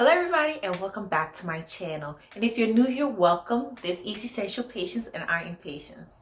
Hello everybody and welcome back to my channel. And if you're new here, welcome. This is Essential Patience and I am Patience.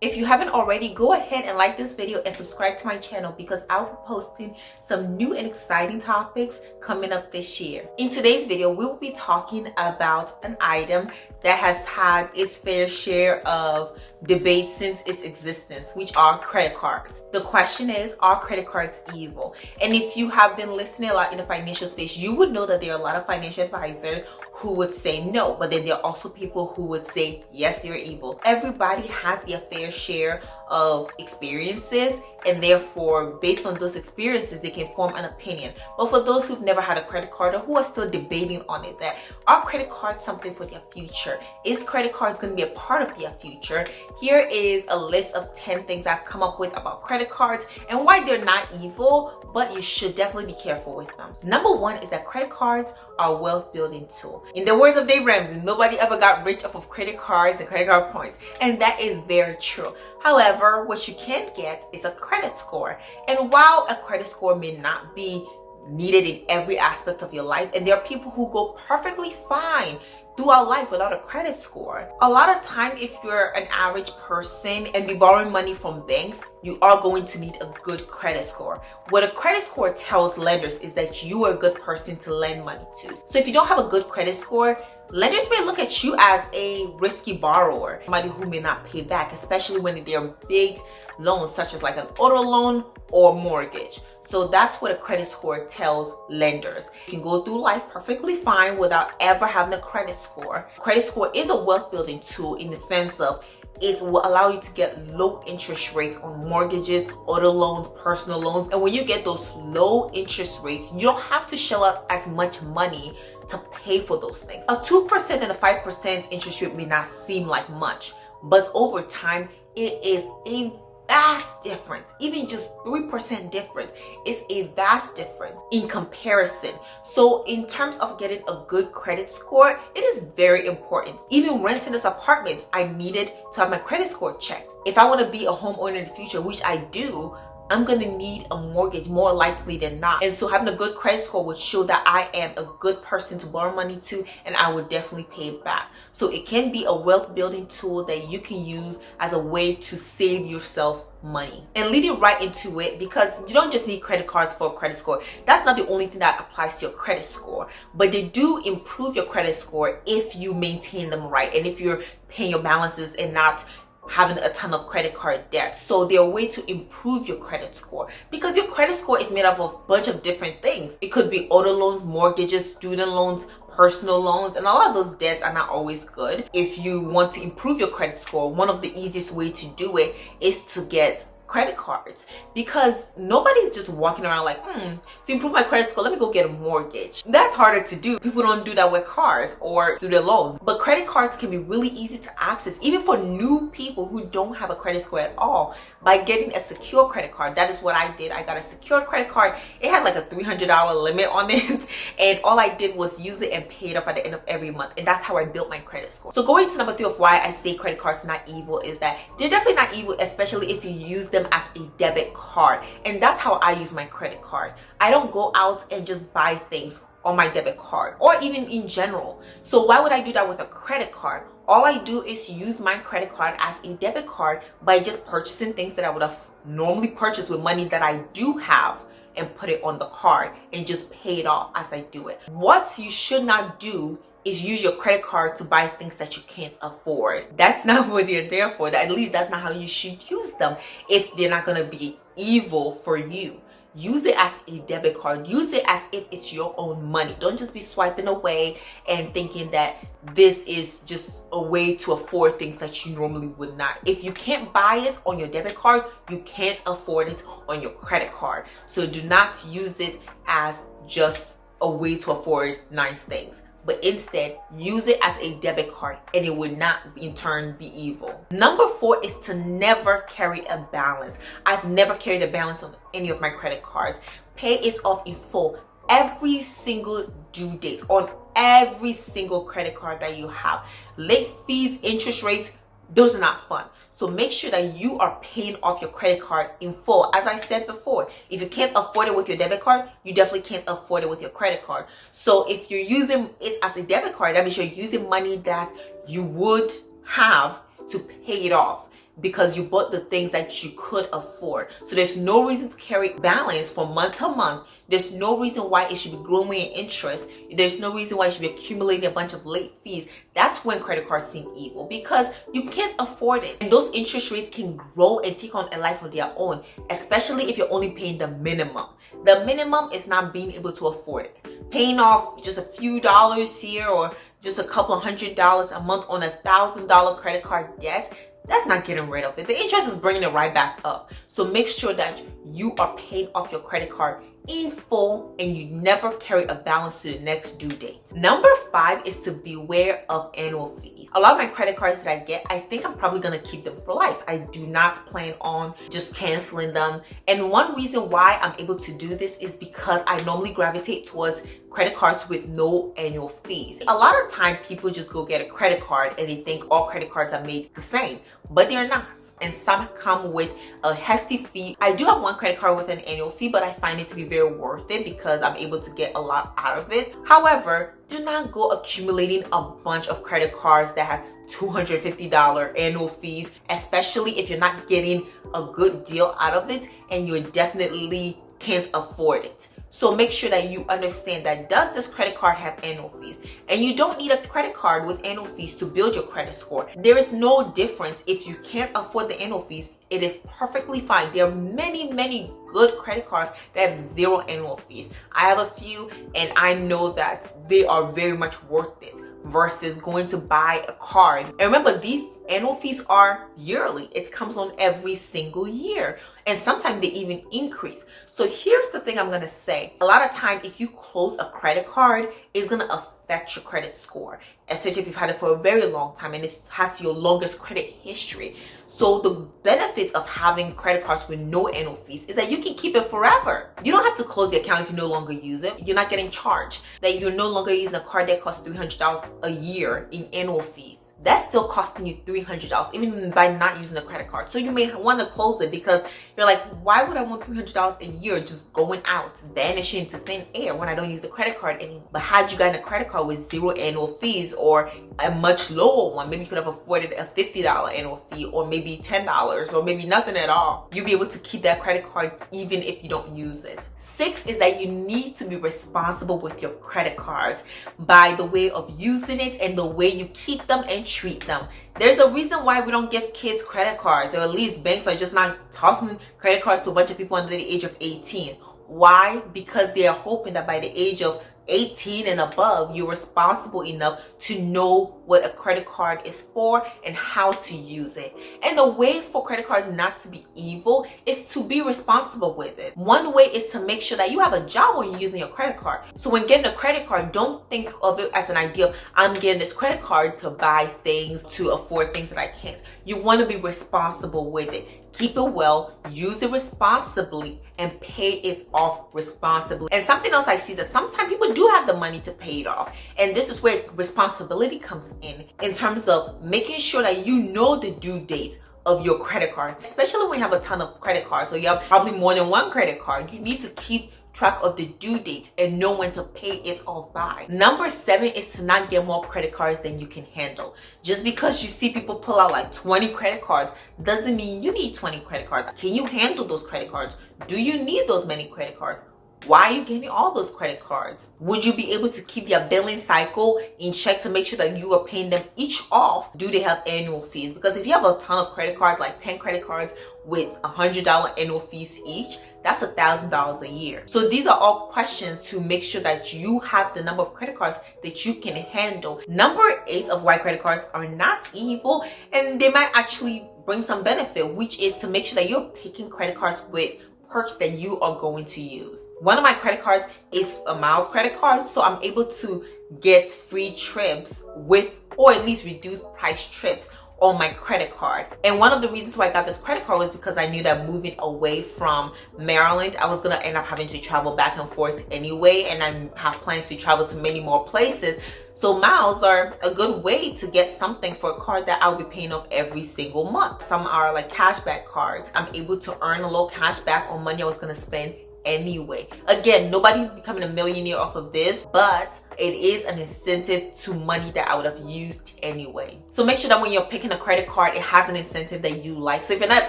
If you haven't already, go ahead and like this video and subscribe to my channel because I'll be posting some new and exciting topics coming up this year. In today's video, we will be talking about an item that has had its fair share of debate since its existence, which are credit cards. The question is, are credit cards evil? And if you have been listening a lot in the financial space, you would know that there are a lot of financial advisors who would say no, but then there are also people who would say yes, they're evil. Everybody has their fair share of experiences, and therefore based on those experiences they can form an opinion. But for those who've never had a credit card or who are still debating on it, that are credit cards something for their future? Is credit cards going to be a part of their future? Here is a list of 10 things I've come up with about credit cards and why they're not evil, but you should definitely be careful with them. Number one is that credit cards are a wealth building tool. In the words of Dave Ramsey, nobody ever got rich off of credit cards and credit card points, and that is very true. However, what you can get is a credit score. And while a credit score may not be needed in every aspect of your life, and there are people who go perfectly fine throughout life without a credit score. A lot of time, if you're an average person and be borrowing money from banks, you are going to need a good credit score. What a credit score tells lenders is that you are a good person to lend money to. So if you don't have a good credit score, lenders may look at you as a risky borrower, somebody who may not pay back, especially when they're big loans such as like an auto loan or mortgage. So that's what a credit score tells lenders. You can go through life perfectly fine without ever having a credit score. Credit score is a wealth building tool in the sense of it will allow you to get low interest rates on mortgages, auto loans, personal loans. And when you get those low interest rates, you don't have to shell out as much money to pay for those things. A 2% and a 5% interest rate may not seem like much, but over time, it is a vast difference. Even just 3% difference is a vast difference in comparison. So in terms of getting a good credit score, it is very important. Even renting this apartment, I needed to have my credit score checked. If I want to be a homeowner in the future, which I do, I'm going to need a mortgage more likely than not. And so having a good credit score would show that I am a good person to borrow money to, and I would definitely pay it back. So it can be a wealth building tool that you can use as a way to save yourself money. And leading right into it, because you don't just need credit cards for a credit score. That's not the only thing that applies to your credit score, but they do improve your credit score if you maintain them right and if you're paying your balances and not having a ton of credit card debt. So they're a way to improve your credit score, because your credit score is made up of a bunch of different things. It could be auto loans, mortgages, student loans, personal loans, and a lot of those debts are not always good. If you want to improve your credit score, one of the easiest ways to do it is to get credit cards, because nobody's just walking around like, to improve my credit score, let me go get a mortgage. That's harder to do. People don't do that with cars or through their loans. But credit cards can be really easy to access, even for new people who don't have a credit score at all, by getting a secure credit card. That is what I did. I got a secure credit card. It had like a $300 limit on it, and all I did was use it and pay it up at the end of every month. And that's how I built my credit score. So going to number 3 of why I say credit cards are not evil is that they're definitely not evil, especially if you use them as a debit card. And that's how I use my credit card. I don't go out and just buy things on my debit card or even in general. So why would I do that with a credit card? All I do is use my credit card as a debit card by just purchasing things that I would have normally purchased with money that I do have, and put it on the card and just pay it off as I do it. What you should not do is use your credit card to buy things that you can't afford. That's not what they're there for. At least that's not how you should use them if they're not going to be evil for you. Use it as a debit card. Use it as if it's your own money. Don't just be swiping away and thinking that this is just a way to afford things that you normally would not. If you can't buy it on your debit card, you can't afford it on your credit card. So do not use it as just a way to afford nice things, but instead use it as a debit card, and it would not in turn be evil. Number 4 is to never carry a balance. I've never carried a balance on any of my credit cards. Pay it off in full. every single due date on every single credit card that you have. Late fees, interest rates, those are not fun. So make sure that you are paying off your credit card in full. As I said before, if you can't afford it with your debit card, you definitely can't afford it with your credit card. So if you're using it as a debit card, that means you're using money that you would have to pay it off, because you bought the things that you could afford. So there's no reason to carry balance from month to month. There's no reason why it should be growing in interest. There's no reason why it should be accumulating a bunch of late fees. That's when credit cards seem evil, because you can't afford it. And those interest rates can grow and take on a life of their own, especially if you're only paying the minimum. The minimum is not being able to afford it. Paying off just a few dollars here or just a couple $100 a month on $1,000 credit card debt, that's not getting rid of it. The interest is bringing it right back up. So make sure that you are paying off your credit card in full and you never carry a balance to the next due date. Number 5 is to beware of annual fees. A lot of my credit cards that I get, I think I'm probably gonna keep them for life. I do not plan on just canceling them. And one reason why I'm able to do this is because I normally gravitate towards credit cards with no annual fees. A lot of time people just go get a credit card and they think all credit cards are made the same, but they're not. And some come with a hefty fee. I do have one credit card with an annual fee, but I find it to be very worth it because I'm able to get a lot out of it. However, do not go accumulating a bunch of credit cards that have $250 annual fees, especially if you're not getting a good deal out of it and you definitely can't afford it. So make sure that you understand that, does this credit card have annual fees? And you don't need a credit card with annual fees to build your credit score. There is no difference. If you can't afford the annual fees, it is perfectly fine. There are many good credit cards that have 0 annual fees. I have a few and I know that they are very much worth it versus going to buy a card. And remember, these annual fees are yearly. It comes on every single year. And sometimes they even increase. So here's the thing I'm gonna say. A lot of time, if you close a credit card, it's gonna affect your credit score, especially if you've had it for a very long time and it has your longest credit history. So the benefits of having credit cards with no annual fees is that you can keep it forever. You don't have to close the account if you no longer use it. You're not getting charged. That you're no longer using a card that costs $300 a year in annual fees. That's still costing you $300 even by not using a credit card. So you may want to close it because you're like, why would I want $300 a year just going out, vanishing into thin air when I don't use the credit card anymore? But had you gotten a credit card with 0 annual fees or a much lower one, maybe you could have afforded a $50 annual fee or maybe $10 or maybe nothing at all. You'll be able to keep that credit card even if you don't use it. 6 is that you need to be responsible with your credit cards by the way of using it and the way you keep them and treat them. There's a reason why we don't give kids credit cards, or at least banks are just not tossing credit cards to a bunch of people under the age of 18. Why? Because they are hoping that by the age of 18 and above, you're responsible enough to know what a credit card is for and how to use it. And the way for credit cards not to be evil is to be responsible with it. One way is to make sure that you have a job when you're using your credit card. So when getting a credit card, don't think of it as an idea of, I'm getting this credit card to buy things, to afford things that I can't. You want to be responsible with it. Keep it well, use it responsibly, and pay it off responsibly. And something else I see is that sometimes people do have the money to pay it off. And this is where responsibility comes in terms of making sure that you know the due date of your credit cards, especially when you have a ton of credit cards or you have probably more than one credit card. You need to keep track of the due date and know when to pay it off by. Number 7 is to not get more credit cards than you can handle. Just because you see people pull out like 20 credit cards doesn't mean you need 20 credit cards. Can you handle those credit cards? Do you need those many credit cards? Why are you getting all those credit cards? Would you be able to keep your billing cycle in check to make sure that you are paying them each off? Do they have annual fees? Because if you have a ton of credit cards, like 10 credit cards with $100 annual fees each, that's $1,000 a year. So these are all questions to make sure that you have the number of credit cards that you can handle. Number 8 of why credit cards are not evil, and they might actually bring some benefit, which is to make sure that you're picking credit cards with perks that you are going to use. One of my credit cards is a miles credit card, so I'm able to get free trips with, or at least reduced price trips on my credit card. And one of the reasons why I got this credit card was because I knew that moving away from Maryland, I was gonna end up having to travel back and forth anyway, and I have plans to travel to many more places. So miles are a good way to get something for a card that I'll be paying off every single month. Some are like cashback cards. I'm able to earn a little cash back on money I was gonna spend anyway. Again, nobody's becoming a millionaire off of this, but it is an incentive to money that I would have used anyway. So make sure that when you're picking a credit card, it has an incentive that you like. So if you're not a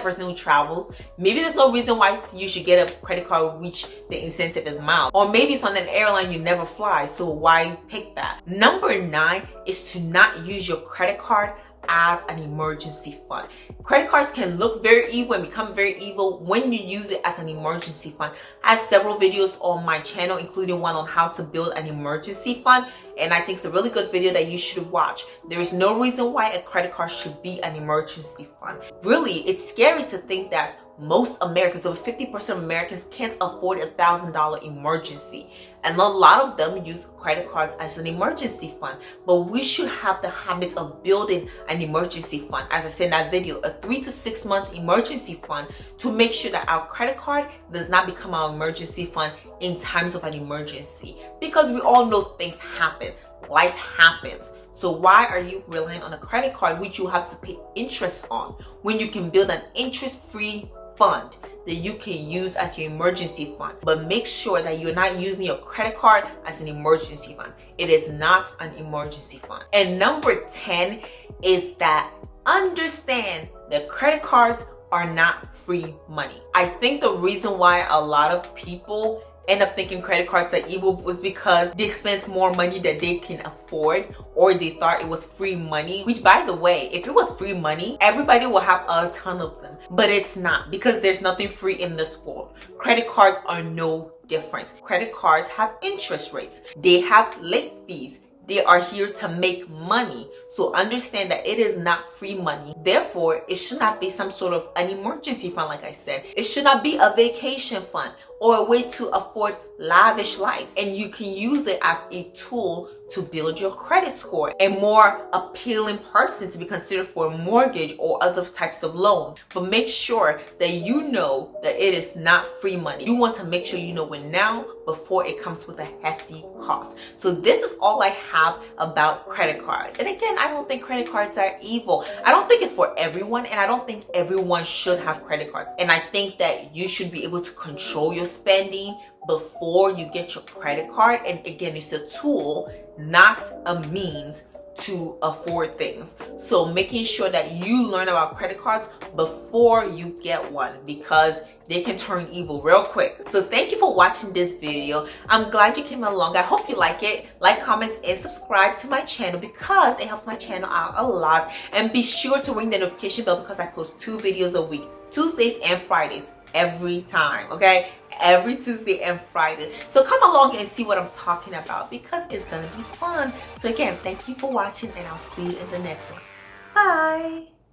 person who travels, maybe there's no reason why you should get a credit card which the incentive is miles. Or maybe it's on an airline you never fly, so why pick that? Number 9 is to not use your credit card as an emergency fund. Credit cards can look very evil and become very evil when you use it as an emergency fund. I have several videos on my channel, including one on how to build an emergency fund, and I think it's a really good video that you should watch. There is no reason why a credit card should be an emergency fund. Really, it's scary to think that most Americans, over 50% of Americans, can't afford a $1,000 emergency. And a lot of them use credit cards as an emergency fund. But we should have the habit of building an emergency fund. As I said in that video, a 3 to 6 month emergency fund to make sure that our credit card does not become our emergency fund in times of an emergency. Because we all know things happen. Life happens. So why are you relying on a credit card which you have to pay interest on when you can build an interest-free fund that you can use as your emergency fund? But make sure that you're not using your credit card as an emergency fund. It is not an emergency fund. And number 10 is that understand that credit cards are not free money. I think the reason why a lot of people end up thinking credit cards are evil was because they spent more money than they can afford, or they thought it was free money, which, by the way, if it was free money, everybody will have a ton of them. But it's not, because there's nothing free in this world. Credit cards are no different. Credit cards have interest rates. They have late fees. They are here to make money. So understand that it is not free money. Therefore, it should not be some sort of an emergency fund, like I said. It should not be a vacation fund or a way to afford lavish life. And you can use it as a tool to build your credit score, a more appealing person to be considered for a mortgage or other types of loans. But make sure that you know that it is not free money. You want to make sure you know it now before it comes with a hefty cost. So this is all I have about credit cards. And again, I don't think credit cards are evil. I don't think it's for everyone, and I don't think everyone should have credit cards. And I think that you should be able to control your spending before you get your credit card. And again, it's a tool, not a means to afford things. So making sure that you learn about credit cards before you get one, because they can turn evil real quick. So thank you for watching this video. I'm glad you came along. I hope you like it. Like, comment, and subscribe to my channel because it helps my channel out a lot. And be sure to ring the notification bell because I post 2 videos a week, Tuesdays and Fridays, every time, okay? Every Tuesday and Friday. So come along and see what I'm talking about because it's gonna be fun. So again, thank you for watching, and I'll see you in the next one. Bye.